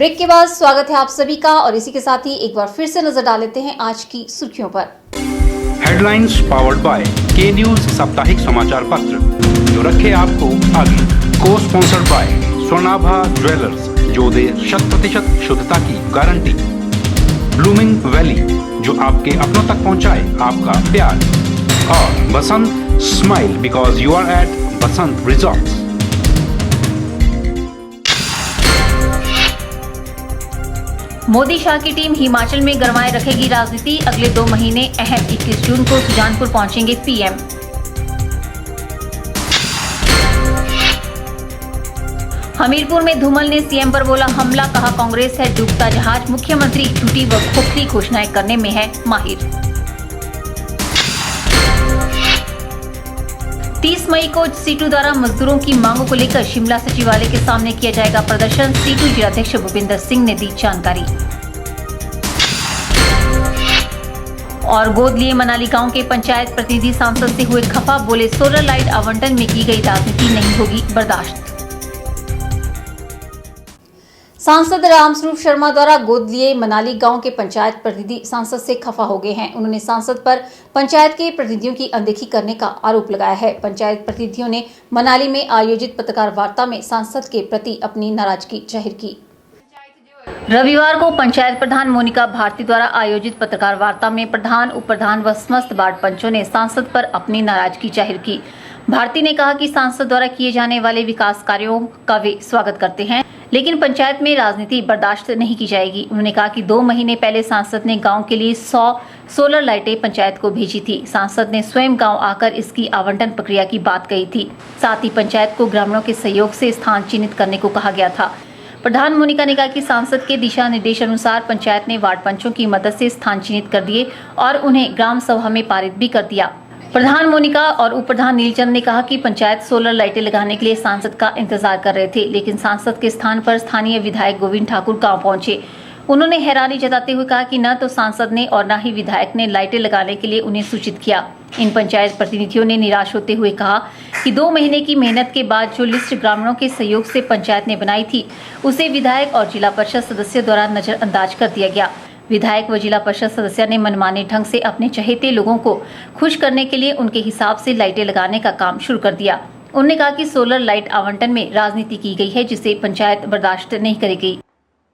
Break के बाद स्वागत है आप सभी का और इसी के साथ ही एक बार फिर से नजर डाल लेते हैं आज की सुर्खियों पर। हेडलाइंस पावर्ड बाय के न्यूज साप्ताहिक समाचार पत्र जो रखे आपको आगे। को स्पॉन्सर्ड बाय स्वर्णाभा ज्वेलर्स जो दे 100% शुद्धता की गारंटी। ब्लूमिंग वैली जो आपके अपनों तक पहुंचाए आपका प्यार। और Basant smile because you are at Basant resorts. Modi Shah की टीम हिमाचल में गरमाए रखेगी राजनीति। अगले 2 महीने अहम। 21 जून को सुजानपुर पहुंचेंगे पीएम। हमीरपुर में धूमल ने सीएम पर बोला हमला, कहा कांग्रेस है डूबता जहाज। मुख्यमंत्री झूठी व खोखली घोषणाएं करने में है माहिर। 30 मई को सीटू द्वारा मजदूरों की मांगों को लेकर शिमला सचिवालय के सामने किया जाएगा प्रदर्शन। सीटू जिलाध्यक्ष भूपिंदर सिंह ने दी जानकारी। और गोद लिए मनाली गांव के पंचायत प्रतिनिधि सांसद से हुए खफा, बोले सोलर लाइट आवंटन में की गई राजनीति नहीं होगी बर्दाश्त। सांसद रामस्वरूप शर्मा द्वारा गोद लिए मनाली गांव के पंचायत प्रतिनिधि सांसद से खफा हो गए हैं। उन्होंने सांसद पर पंचायत के प्रतिनिधियों की अनदेखी करने का आरोप लगाया है। पंचायत प्रतिनिधियों ने मनाली में आयोजित पत्रकार वार्ता में सांसद के प्रति अपनी नाराजगी जाहिर की। रविवार को पंचायत प्रधान मोनिका भारती द्वारा आयोजित पत्रकार वार्ता में प्रधान, उप प्रधान व समस्त वार्ड पंचों ने सांसद पर अपनी नाराजगी जाहिर की। भारती ने कहा कि सांसद द्वारा किए जाने वाले विकास कार्यों का वे स्वागत करते हैं, लेकिन पंचायत में राजनीति बर्दाश्त नहीं की जाएगी। उन्होंने कहा कि 2 महीने पहले सांसद ने गांव के लिए 100 सोलर लाइटें पंचायत को भेजी थी। सांसद ने स्वयं गांव आकर इसकी आवंटन प्रक्रिया की बात कही थी। साथ ही पंचायत को ग्रामीणों के सहयोग से स्थान चिन्हित करने को कहा गया था। प्रधान मोनिका ने कहा कि सांसद के दिशा निर्देश अनुसार पंचायत ने वार्ड पंचों की मदद से स्थान चिन्हित कर दिए और उन्हें ग्राम सभा में पारित भी कर दिया। प्रधान मोनिका और उप प्रधान नीलचंद ने कहा कि पंचायत सोलर लाइटें लगाने के लिए सांसद का इंतजार कर रहे थे, लेकिन सांसद के स्थान पर स्थानीय विधायक गोविंद ठाकुर गांव पहुंचे। उन्होंने हैरानी जताते हुए कहा कि न तो सांसद ने और न ही विधायक ने लाइटें लगाने के लिए उन्हें सूचित किया। इन पंचायत प्रतिनिधियों ने निराश होते हुए कहा कि 2 महीने की मेहनत के बाद जो लिस्ट ग्रामीणों के सहयोग से पंचायत ने बनाई थी, उसे विधायक और जिला परिषद सदस्य द्वारा नजरअंदाज कर दिया गया। विधायक व जिला परिषद सदस्य ने मनमाने ढंग से अपने चहेते लोगों को खुश करने के लिए उनके हिसाब से लाइटें लगाने का काम शुरू कर दिया। उन्होंने कहा कि सोलर लाइट आवंटन में राजनीति की गई है, जिसे पंचायत बर्दाश्त नहीं करेगी।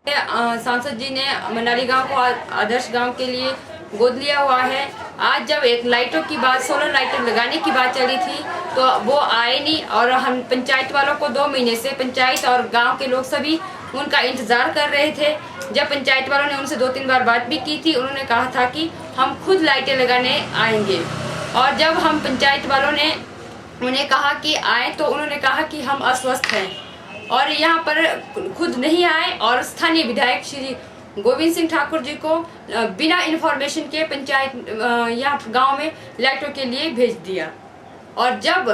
सांसद जी ने मनाली गांव को आदर्श गांव के लिए गोद लिया हुआ है। आज जब एक लाइटों की बात, सोलर लाइटें लगाने की बात चली थी, तो वो आए नहीं और हम पंचायत वालों को 2 महीने से पंचायत और गांव के लोग सभी उनका इंतजार कर रहे थे। जब पंचायत वालों ने उनसे 2-3 बार बात भी की थी, उन्होंने कहा था कि हम खुद लाइटें लगाने आएंगे। और जब हम पंचायत वालों ने उन्हें कहा कि आए, तो उन्होंने कहा कि हम अस्वस्थ हैं और यहाँ पर खुद नहीं आए। और स्थानीय विधायक श्री गोविंद सिंह ठाकुर जी को बिना इन्फॉर्मेशन के पंचायत यहाँ गांव में लाइटों के लिए भेज दिया। और जब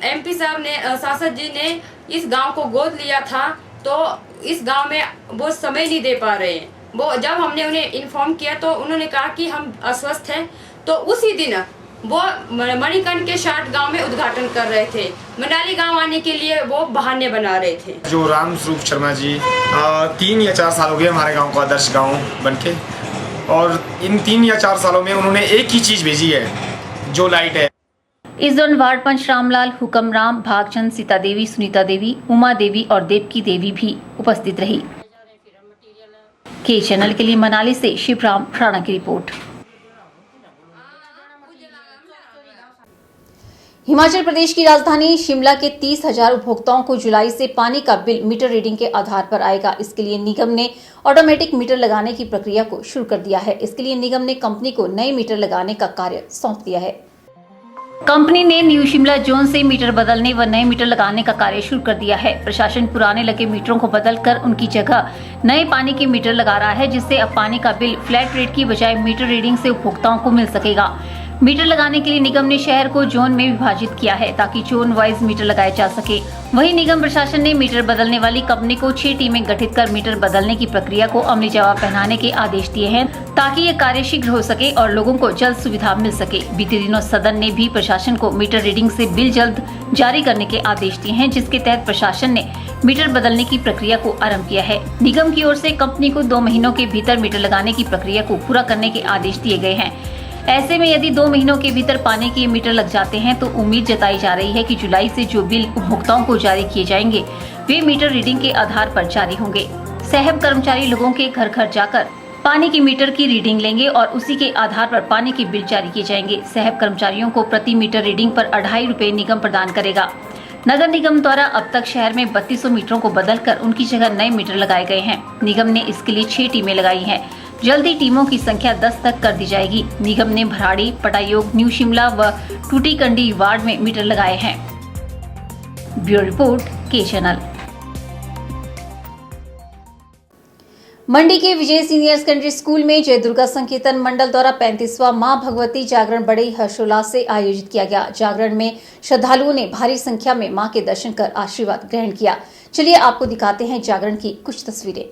एमपी साहब ने, सांसद जी ने इस गांव को गोद लिया था, तो इस गांव में वो समय नहीं दे पा रहे हैं। वो जब हमने उन्हें इन्फॉर्म किया तो उन्होंने कहा कि हम अस्वस्थ हैं, तो उसी दिन वो मणिकर्ण के शाट गांव में उद्घाटन कर रहे थे। मनाली गांव आने के लिए वो बहाने बना रहे थे। जो रामस्वरूप शर्मा जी 3 या 4 साल हो गए हमारे गांव को आदर्श गांव बनके, और इन 3 या 4 सालों में उन्होंने एक ही चीज भेजी है, जो लाइट है। इस दौरान वार्ड पंच रामलाल, हुक्म राम, भागचंद, सीता देवी, सुनीता देवी, उमा देवी और देवकी देवी भी उपस्थित रही। के चैनल के लिए मनाली से शिवराम राणा की रिपोर्ट। हिमाचल प्रदेश की राजधानी शिमला के 30,000 उपभोक्ताओं को जुलाई से पानी का बिल मीटर रीडिंग के आधार पर आएगा। इसके लिए निगम ने ऑटोमेटिक मीटर लगाने की प्रक्रिया को शुरू कर दिया है। इसके लिए निगम ने कंपनी को नए मीटर लगाने का कार्य सौंप दिया है। कंपनी ने न्यू शिमला जोन से मीटर बदलने व नए मीटर लगाने का कार्य शुरू कर दिया है। प्रशासन पुराने लगे मीटरों को बदलकर उनकी जगह नए पानी के मीटर लगा रहा है, जिससे अब पानी का बिल फ्लैट रेट की बजाय मीटर रीडिंग से उपभोक्ताओं को मिल सकेगा। मीटर लगाने के लिए निगम ने शहर को जोन में विभाजित किया है ताकि जोन वाइज मीटर लगाए जा सके। वहीं निगम प्रशासन ने मीटर बदलने वाली कंपनी को 6 टीमें गठित कर मीटर बदलने की प्रक्रिया को अमली जवाब पहनाने के आदेश दिए हैं ताकि ये कार्य शीघ्र हो सके और लोगों को जल्द सुविधा मिल सके। बीते दिनों सदन ने भी प्रशासन को मीटर रीडिंग से बिल जल्द जारी करने के आदेश दिए हैं, जिसके तहत प्रशासन ने मीटर बदलने की प्रक्रिया को आरम्भ किया है। निगम की ओर से कंपनी को 2 महीनों के भीतर मीटर लगाने की प्रक्रिया को पूरा करने के आदेश दिए गए हैं। ऐसे में यदि 2 महीनों के भीतर पानी के मीटर लग जाते हैं तो उम्मीद जताई जा रही है कि जुलाई से जो बिल उपभोक्ताओं को जारी किए जाएंगे वे मीटर रीडिंग के आधार पर जारी होंगे। साहब कर्मचारी लोगों के घर घर जाकर पानी की मीटर की रीडिंग लेंगे और उसी के आधार पर पानी के बिल जारी किए जाएंगे। साहब कर्मचारियों को प्रति मीटर रीडिंग पर 2.5 रुपए निगम प्रदान करेगा। नगर निगम द्वारा अब तक शहर में 3200 मीटरों को बदलकर उनकी जगह नए मीटर लगाए गए हैं। निगम ने इसके लिए 6 टीमें लगाई हैं। जल्दी टीमों की संख्या 10 तक कर दी जाएगी। निगम ने भराड़ी, पटायोग, न्यू शिमला व टूटीकंडी वार्ड में मीटर लगाए हैं। ब्यूरो रिपोर्ट, के चैनल। मंडी के विजय सीनियर सेकेंडरी स्कूल में जय दुर्गा संकीर्तन मंडल द्वारा 35वां मां भगवती जागरण बड़े ही हर्षोल्लास से आयोजित किया गया। जागरण में श्रद्धालुओं ने भारी संख्या में मां के दर्शन कर आशीर्वाद ग्रहण किया। चलिए आपको दिखाते हैं जागरण की कुछ तस्वीरें।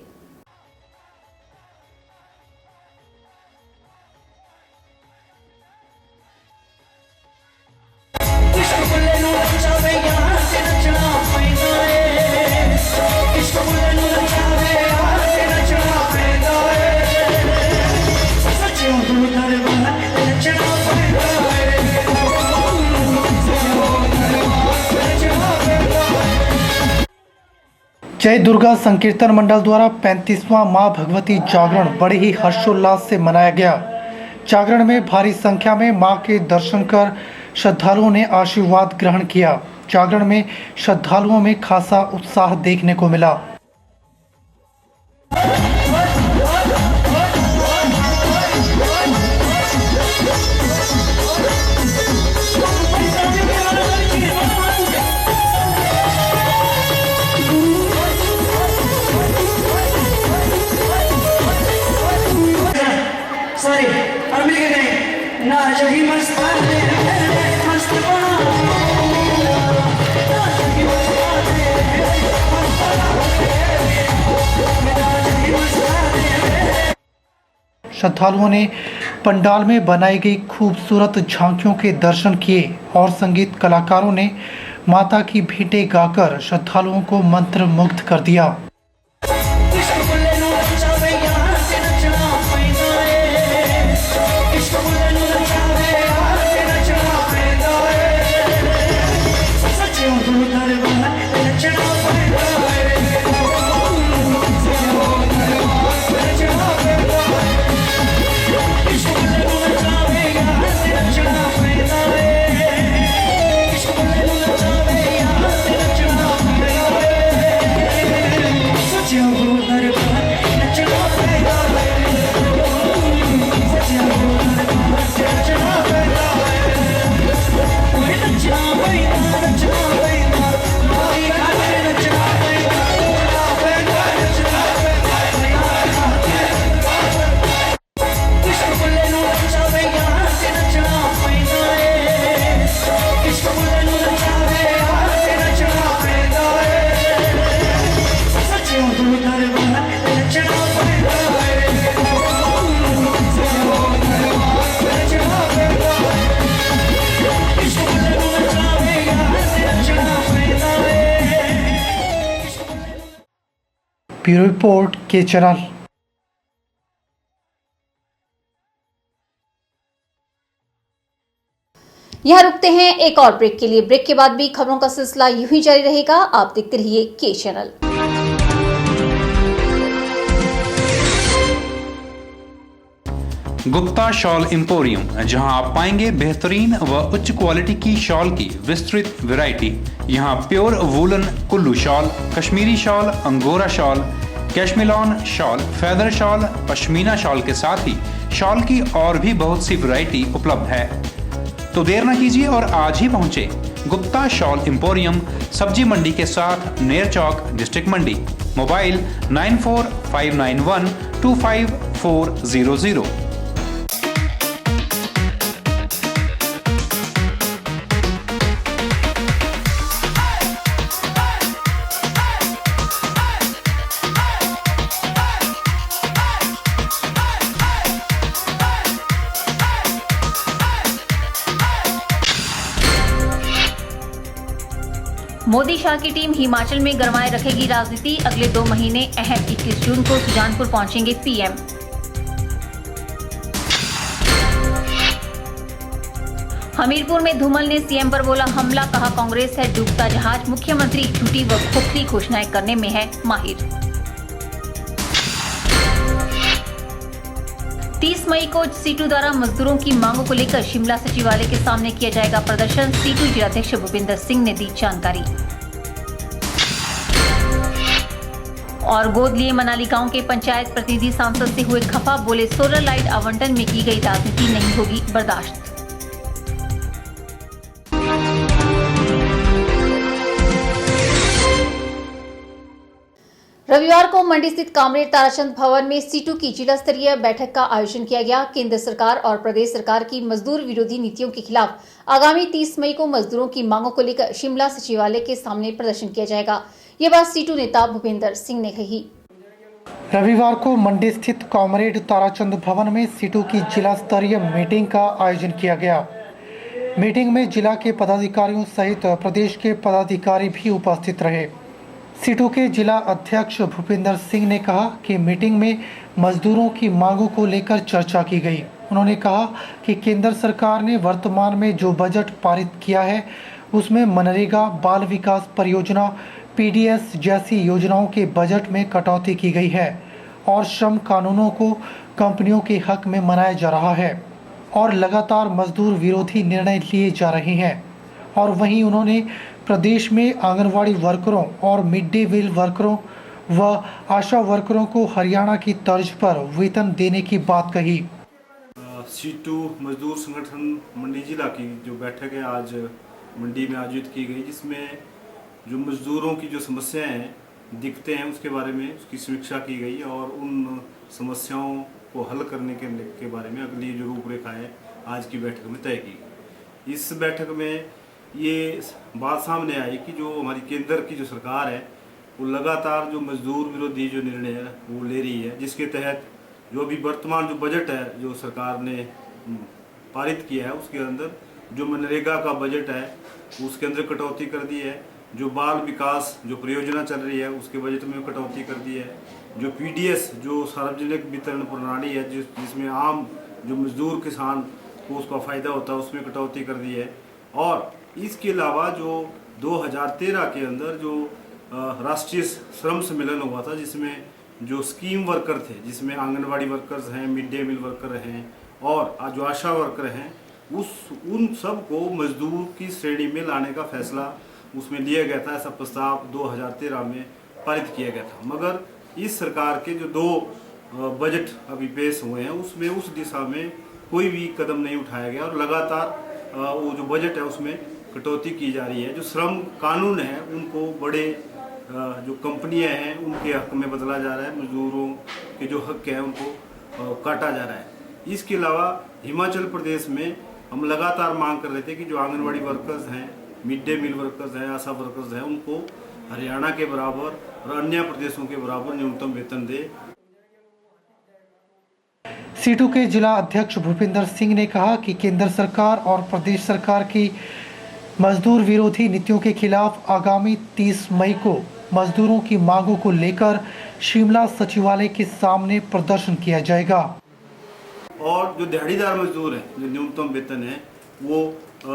जय दुर्गा संकीर्तन मंडल द्वारा 35वां मां भगवती जागरण बड़े ही हर्षोल्लास से मनाया गया। जागरण में भारी संख्या में मां के दर्शन कर श्रद्धालुओं ने आशीर्वाद ग्रहण किया। जागरण में श्रद्धालुओं में खासा उत्साह देखने को मिला। श्रद्धालुओं ने पंडाल में बनाई गई खूबसूरत झांकियों के दर्शन किए और संगीत कलाकारों ने माता की भेंटें गाकर श्रद्धालुओं को मंत्रमुग्ध कर दिया। ब्यूरो रिपोर्ट, के चैनल। यहाँ रुकते हैं एक और ब्रेक के लिए। ब्रेक के बाद भी खबरों का सिलसिला यूं ही जारी रहेगा। आप देखते रहिए के चैनल। गुप्ता शॉल एम्पोरियम, जहां आप पाएंगे बेहतरीन व उच्च क्वालिटी की शॉल की विस्तृत वैरायटी। यहां pure woollen Kullu shawl, Kashmiri shawl, angora shawl, cashmilon shawl, feather shawl, pashmina shawl के साथ ही शॉल की और भी बहुत सी वैरायटी उपलब्ध है। तो देर न कीजिए और आज ही पहुंचे गुप्ता शॉल एम्पोरियम, सब्जी मंडी के साथ नेर चौक, डिस्ट्रिक्ट मंडी। मोबाइल 9459125400। मोदी शाह की टीम हिमाचल में गरमाए रखेगी राजनीति। अगले 2 महीने अहम। 21 जून को सुजानपुर पहुंचेंगे पीएम। हमीरपुर में धूमल ने सीएम पर बोला हमला। कहा कांग्रेस है डूबता जहाज। मुख्यमंत्री झूठी व खोखली घोषणाएं करने में है माहिर। 30 मई को सीटू द्वारा मजदूरों की मांगों को लेकर शिमला सचिवालय के सामने किया जाएगा प्रदर्शन। सीटू जिलाध्यक्ष भूपिंदर सिंह ने दी जानकारी। और गोद लिए मनाली गांव के पंचायत प्रतिनिधि सांसद से हुए खफा। बोले सोलर लाइट आवंटन में की गई राजनीति नहीं होगी बर्दाश्त। रविवार को मंडी स्थित कामरेड ताराचंद भवन में सीटू की जिला स्तरीय बैठक का आयोजन किया गया। केंद्र सरकार और प्रदेश सरकार की मजदूर विरोधी नीतियों के खिलाफ आगामी 30 मई को मजदूरों की मांगों को लेकर शिमला सचिवालय के सामने प्रदर्शन किया जाएगा। ये बात सीटू नेता भूपेंद्र सिंह ने कही। रविवार को मंडी स्थित कामरेड ताराचंद भवन में सीटू की जिला स्तरीय मीटिंग का आयोजन किया गया। मीटिंग में जिला के पदाधिकारियों सहित प्रदेश के पदाधिकारी भी उपस्थित रहे। सीटू के जिला अध्यक्ष भूपिंदर सिंह ने कहा कि मीटिंग में मजदूरों की मांगों को लेकर चर्चा की गई। उन्होंने कहा कि केंद्र सरकार ने वर्तमान में जो बजट पारित किया है उसमें मनरेगा, बाल विकास परियोजना, पीडीएस जैसी योजनाओं के बजट में कटौती की गई है और श्रम कानूनों को कंपनियों के हक में मनाया जा रहा है और लगातार मजदूर विरोधी निर्णय लिए जा रहे हैं। और वहीं उन्होंने प्रदेश में आंगनवाड़ी वर्करों और मिड डे मील वर्करों व आशा वर्करों को हरियाणा की तर्ज पर वेतन देने की बात कही। सीटू मजदूर संगठन मंडी जिला की जो बैठक है आज मंडी में आयोजित की गई, जिसमें जो मजदूरों की जो समस्याएं हैं दिखते हैं उसके बारे में उसकी समीक्षा की गई और उन समस्याओं को हल करने के बारे में अगली जो रूपरेखाएं आज की बैठक में तय की गई। इस बैठक में ये बात सामने आई कि जो हमारी केंद्र की जो सरकार है वो लगातार जो मजदूर विरोधी जो निर्णय है वो ले रही है, जिसके तहत जो अभी वर्तमान जो बजट है जो सरकार ने पारित किया है उसके अंदर जो मनरेगा का बजट है उसके अंदर कटौती कर दी है। जो बाल विकास जो परियोजना चल रही है उसके बजट में कटौती कर दी है। जो पीडीएस जो सार्वजनिक वितरण प्रणाली है जिसमें आम जो मजदूर किसान को उसका फ़ायदा होता है उसमें कटौती कर दी है। और इसके अलावा जो 2013 के अंदर जो राष्ट्रीय श्रम सम्मेलन हुआ था जिसमें जो स्कीम वर्कर थे, जिसमें आंगनवाड़ी वर्कर्स हैं, मिड डे मील वर्कर हैं और जो आशा वर्कर हैं, उन सब को मजदूर की श्रेणी में लाने का फैसला उसमें लिया गया था। ऐसा प्रस्ताव 2013 में पारित किया गया था, मगर इस सरकार के जो 2 बजट अभी पेश हुए हैं उसमें उस दिशा में कोई भी कदम नहीं उठाया गया और लगातार वो जो बजट है उसमें कटौती की जा रही है। जो श्रम कानून है उनको बड़े जो कंपनियां हैं उनके हक में बदला जा रहा है, मजदूरों के जो हक है उनको काटा जा रहा है। इसके अलावा हिमाचल प्रदेश में हम लगातार मांग कर रहे थे कि जो आंगनवाड़ी वर्कर्स हैं, मिड डे मील वर्कर्स हैं, आशा वर्कर्स हैं, उनको हरियाणा के बराबर और अन्य प्रदेशों के बराबर न्यूनतम वेतन दे। सीटू के जिला अध्यक्ष भूपिंदर सिंह ने कहा कि केंद्र सरकार और प्रदेश सरकार की मजदूर विरोधी नीतियों के खिलाफ आगामी 30 मई को मजदूरों की मांगों को लेकर शिमला सचिवालय के सामने प्रदर्शन किया जाएगा। और जो दिहाड़ीदार मजदूर हैं, जो न्यूनतम वेतन है वो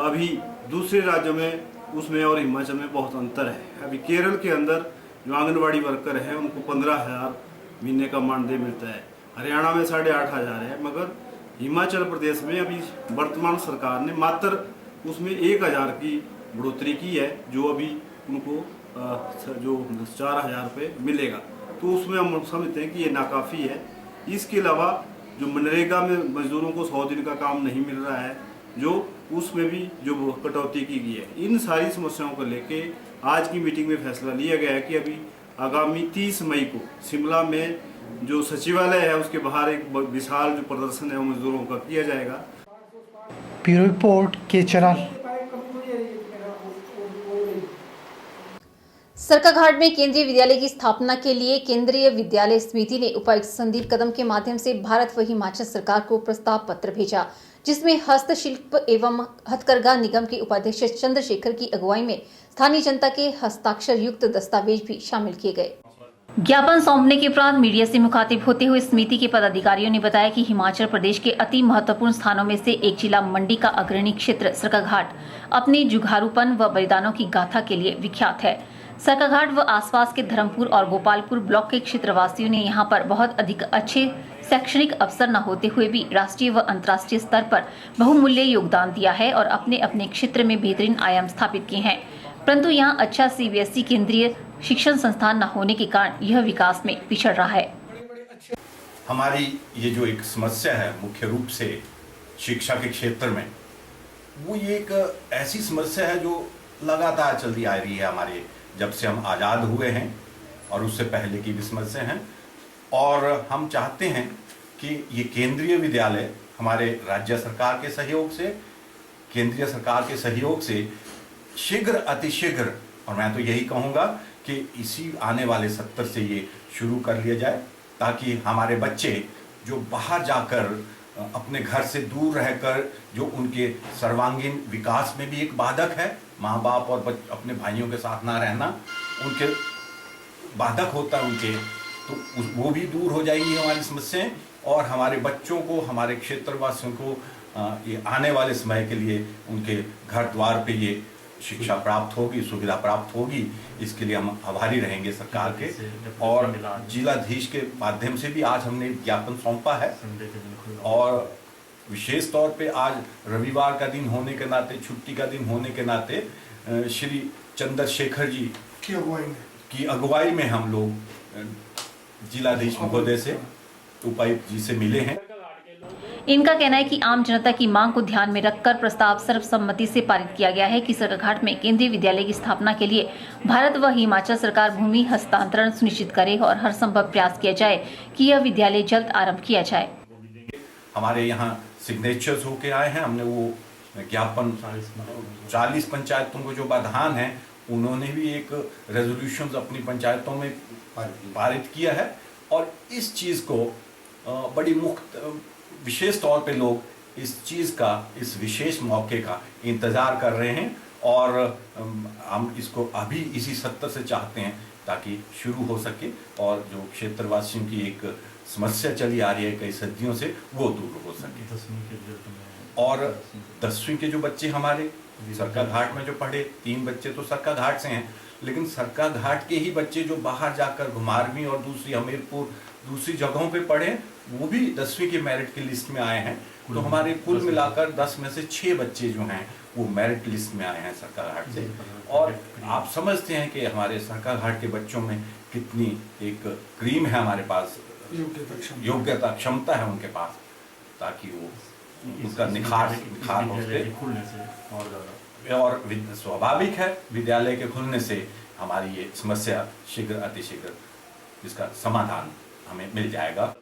अभी दूसरे राज्यों में उसमें और हिमाचल में बहुत अंतर है। अभी केरल के अंदर जो आंगनवाड़ी वर्कर हैं उनको 15,000 महीने का मानदेय मिलता है, हरियाणा में 8,500 है, मगर हिमाचल प्रदेश में अभी वर्तमान सरकार ने मात्र उसमें 1,000 की बढ़ोतरी की है, जो अभी उनको जो 4,000 रुपये मिलेगा। तो उसमें हम समझते हैं कि ये नाकाफ़ी है। इसके अलावा जो मनरेगा में मजदूरों को 100 दिन का काम नहीं मिल रहा है, जो उसमें भी जो कटौती की गई है। इन सारी समस्याओं को लेके आज की मीटिंग में फैसला लिया गया है कि अभी आगामी 30 मई को शिमला में जो सचिवालय है उसके बाहर एक विशाल जो प्रदर्शन है वो मजदूरों का किया जाएगा। ब्यूरो रिपोर्ट के चैनल। सरकाघाट में केंद्रीय विद्यालय की स्थापना के लिए केंद्रीय विद्यालय समिति ने उपायुक्त संदीप कदम के माध्यम से भारत व हिमाचल सरकार को प्रस्ताव पत्र भेजा, जिसमें हस्तशिल्प एवं हथकरघा निगम के उपाध्यक्ष चंद्रशेखर की अगुवाई में स्थानीय जनता के हस्ताक्षर युक्त दस्तावेज भी शामिल किए गए। ज्ञापन सौंपने के उपरांत मीडिया से मुखातिब होते हुए समिति के पदाधिकारियों ने बताया कि हिमाचल प्रदेश के अति महत्वपूर्ण स्थानों में से एक जिला मंडी का अग्रणी क्षेत्र सरकाघाट अपने जुझारूपन व बलिदानों की गाथा के लिए विख्यात है। सरकाघाट व आसपास के धर्मपुर और गोपालपुर ब्लॉक के क्षेत्रवासियों ने यहां पर बहुत अधिक अच्छे शैक्षणिक अवसर न होते हुए भी राष्ट्रीय व अंतर्राष्ट्रीय स्तर पर बहुमूल्य योगदान दिया है और अपने अपने क्षेत्र में बेहतरीन आयाम स्थापित किए हैं, परंतु यहां अच्छा CBSE केंद्रीय शिक्षण संस्थान न होने के कारण यह विकास में पिछड़ रहा है। हमारी ये जो एक समस्या है मुख्य रूप से शिक्षा के क्षेत्र में, वो ये एक ऐसी समस्या है जो लगातार चलती आ रही है हमारे जब से हम आज़ाद हुए हैं और उससे पहले की भी समस्या है। और हम चाहते हैं कि ये केंद्रीय विद्यालय हमारे राज्य सरकार के सहयोग से, केंद्रीय सरकार के सहयोग से शीघ्र अतिशीघ्र, और मैं तो यही कहूँगा कि इसी आने वाले सत्र से ये शुरू कर लिया जाए, ताकि हमारे बच्चे जो बाहर जाकर अपने घर से दूर रहकर जो उनके सर्वांगीण विकास में भी एक बाधक है, माँ बाप और अपने भाइयों के साथ ना रहना उनके बाधक होता है उनके, तो वो भी दूर हो जाएगी हमारी समस्याएं, और हमारे बच्चों को, हमारे क्षेत्रवासियों को ये आने वाले समय के लिए उनके घर द्वार पे ये शिक्षा प्राप्त होगी, सुविधा प्राप्त होगी। इसके लिए हम आभारी रहेंगे सरकार के, और जिलाधीश के माध्यम से भी आज हमने ज्ञापन सौंपा है। और विशेष तौर पे आज रविवार का दिन होने के नाते, छुट्टी का दिन होने के नाते श्री चंद्रशेखर जी की अगुवाई में हम लोग जिलाधीश महोदय से, उपायुक्त जी से मिले हैं। इनका कहना है कि आम जनता की मांग को ध्यान में रखकर प्रस्ताव सर्वसम्मति से पारित किया गया है कि सरकाघाट में केंद्रीय विद्यालय की स्थापना के लिए भारत व हिमाचल सरकार भूमि हस्तांतरण सुनिश्चित करे और हर संभव प्रयास किया जाए कि यह विद्यालय जल्द आरंभ किया जाए। हमारे यहाँ सिग्नेचर्स होके आए हैं, हमने वो ज्ञापन 40 पंचायतों को जो बाधान है उन्होंने भी एक रेजोल्यूशन अपनी पंचायतों में पारित किया है, और इस चीज़ को बड़ी विशेष तौर पे लोग इस चीज़ का, इस विशेष मौके का इंतज़ार कर रहे हैं, और हम इसको अभी इसी सत्र से चाहते हैं ताकि शुरू हो सके और जो क्षेत्रवासियों की एक समस्या चली आ रही है कई सदियों से, वो दूर हो सके। और 10वीं के जो बच्चे हमारे सरकाघाट में जो पढ़े, 3 बच्चे तो सरकाघाट से हैं, लेकिन सरकाघाट के ही बच्चे जो बाहर जाकर घुमारवीं और दूसरी हमीरपुर दूसरी जगहों पे पढ़े, वो भी 10वीं की मेरिट की लिस्ट में आए हैं। तो हमारे कुल मिलाकर 10 में से 6 बच्चे जो हैं वो मेरिट लिस्ट में आए हैं सरकाघाट से। और आप समझते हैं कि हमारे सरकाघाट के बच्चों में कितनी एक क्रीम है हमारे पास, योग्यता क्षमता है उनके पास, ताकि वो उनका निखार हो सके। और स्वाभाविक है विद्यालय के खुलने से हमारी ये समस्या शीघ्र अतिशीघ्र इसका समाधान हमें मिल जाएगा।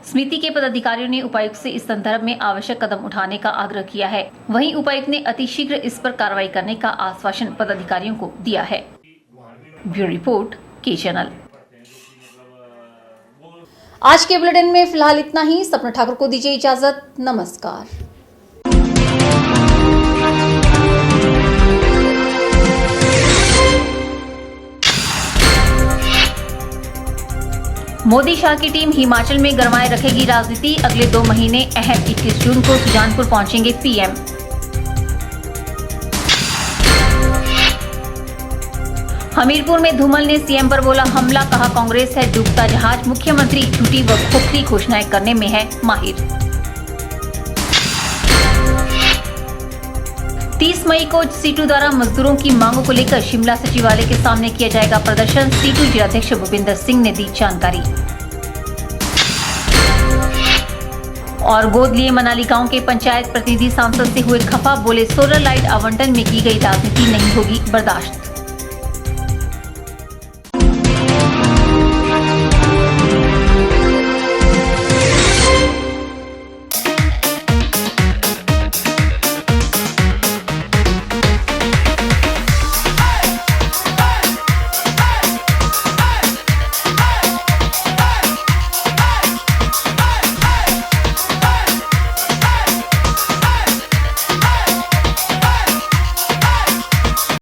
समिति के पदाधिकारियों ने उपायुक्त से इस संदर्भ में आवश्यक कदम उठाने का आग्रह किया है। वहीं उपायुक्त ने अतिशीघ्र इस पर कार्रवाई करने का आश्वासन पदाधिकारियों को दिया है। ब्यूरो रिपोर्ट, के चैनल। आज के बुलेटिन में फिलहाल इतना ही। सपना ठाकुर को दीजिए इजाजत। नमस्कार। मोदी शाह की टीम हिमाचल में गरमाए रखेगी राजनीति। अगले 2 महीने अहम। 21 जून को सुजानपुर पहुंचेंगे PM। हमीरपुर में धूमल ने CM पर बोला हमला, कहा कांग्रेस है डूबता जहाज। मुख्यमंत्री झूठी व खोखली घोषणाएं करने में है माहिर। 30 मई को सीटू द्वारा मजदूरों की मांगों को लेकर शिमला सचिवालय के सामने किया जाएगा प्रदर्शन। सीटू जिलाध्यक्ष भूपिंदर सिंह ने दी जानकारी। और गोद लिए मनाली गांव के पंचायत प्रतिनिधि सांसद से हुए खफा, बोले सोलर लाइट आवंटन में की गई राजनीति नहीं होगी बर्दाश्त।